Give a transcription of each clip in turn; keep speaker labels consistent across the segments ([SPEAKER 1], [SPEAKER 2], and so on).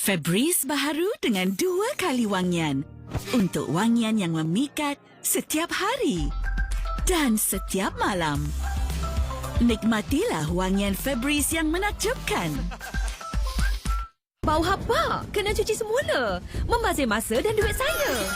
[SPEAKER 1] Febreze baharu dengan 2 kali wangian. Untuk wangian yang memikat setiap hari dan setiap malam. Nikmatilah wangian Febreze yang menakjubkan.
[SPEAKER 2] Bau hapa, kena cuci semula. Membazir masa dan duit saya.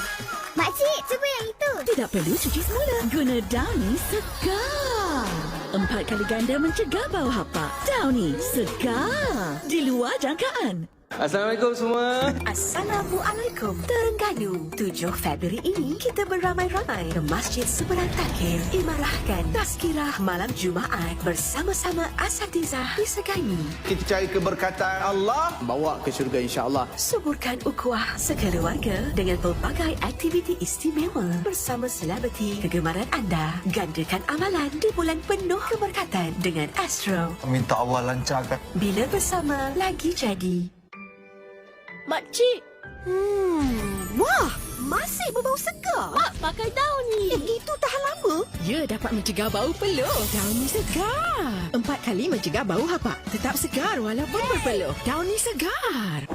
[SPEAKER 3] Makcik, cuba yang itu.
[SPEAKER 1] Tidak perlu cuci semula. Guna Downy Segar. 4 kali ganda mencegah bau hapa. Downy Segar. Di luar jangkaan.
[SPEAKER 4] Assalamualaikum semua.
[SPEAKER 2] Assalamualaikum. Terengganu, 7 Februari ini kita beramai-ramai ke Masjid Seberang Takir, imarahkan tazkirah malam Jumaat bersama-sama asatizah di Segani.
[SPEAKER 4] Kita cari keberkatan Allah, bawa ke syurga insya-Allah.
[SPEAKER 2] Suburkan ukhuwah sekeluarga dengan pelbagai aktiviti istimewa bersama selebriti kegemaran anda. Gandakan amalan di bulan penuh keberkatan dengan Astro.
[SPEAKER 4] Minta Allah lancarkan.
[SPEAKER 2] Bila bersama, lagi jadi.
[SPEAKER 3] Makcik. Wah, masih berbau segar.
[SPEAKER 2] Mak, pakai Downy.
[SPEAKER 3] Itu tahan lama.
[SPEAKER 5] Ya, dapat mencegah bau peluh. Downy Segar. 4 kali mencegah bau hapak. Tetap segar walaupun berpeluh. Downy Segar.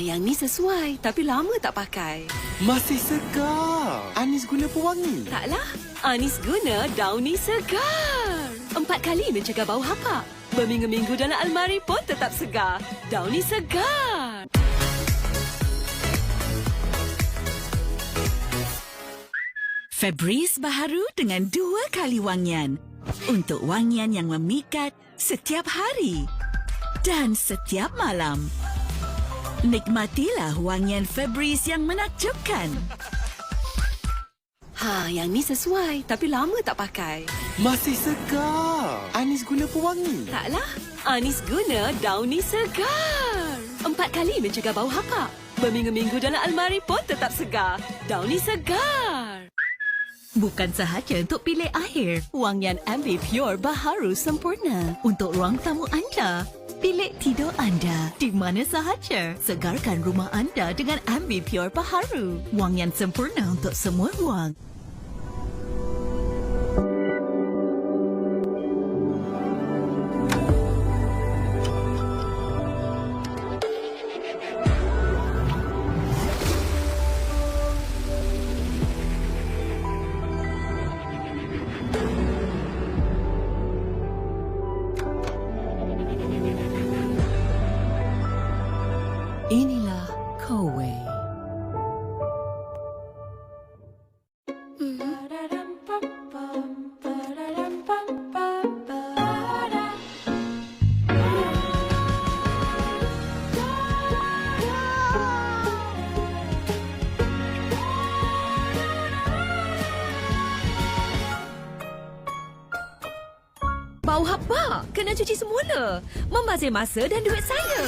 [SPEAKER 2] Yang ni sesuai, tapi lama tak pakai.
[SPEAKER 4] Masih segar. Anis gula pewangi.
[SPEAKER 2] Taklah, Anis guna Downy Segar. 4 kali mencegah bau hapak. Berminggu-minggu dalam almari pun tetap segar. Downy Segar.
[SPEAKER 1] Febreze baharu dengan 2 kali wangian. Untuk wangian yang memikat setiap hari dan setiap malam. Nikmatilah wangian Febreze yang menakjubkan.
[SPEAKER 2] Yang ni sesuai, tapi lama tak pakai.
[SPEAKER 4] Masih segar. Anis gula pewangi.
[SPEAKER 2] Taklah, Anis guna Downy Segar. 4 kali mencegah bau hapak. Berminggu-minggu dalam almari pun tetap segar. Downy Segar.
[SPEAKER 1] Bukan sahaja untuk pilih air, wangian Ambi Pure baharu sempurna untuk ruang tamu anda. Bilik tidur anda di mana sahaja. Segarkan rumah anda dengan Ambi Pure baharu. Wangian sempurna untuk semua ruang. Inilah Kowe.
[SPEAKER 2] Bau hapa, kena cuci semula. Membazir masa dan duit saya.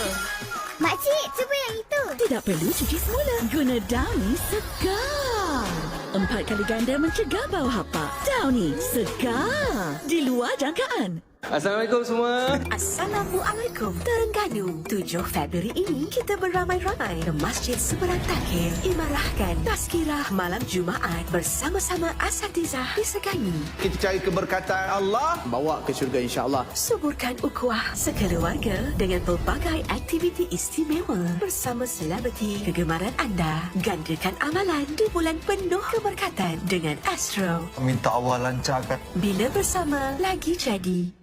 [SPEAKER 3] Makcik, cuba yang itu.
[SPEAKER 1] Tidak perlu cuci semula. Guna Downy Segar. 4 kali ganda mencegah bau hapak. Downy Segar. Di luar jangkaan.
[SPEAKER 4] Assalamualaikum semua.
[SPEAKER 2] Assalamualaikum. Terengganu, 7 Februari ini kita beramai-ramai ke Masjid Seberang Takir, imarahkan tazkirah malam Jumaat bersama-sama asatizah di Segani.
[SPEAKER 4] Kita cari keberkatan Allah, bawa ke syurga insya-Allah.
[SPEAKER 2] Suburkan ukhuwah sekeluarga dengan pelbagai aktiviti istimewa bersama selebriti kegemaran anda. Gandakan amalan di bulan penuh keberkatan dengan Astro.
[SPEAKER 4] Minta Allah lancarkan.
[SPEAKER 2] Bila bersama, lagi jadi.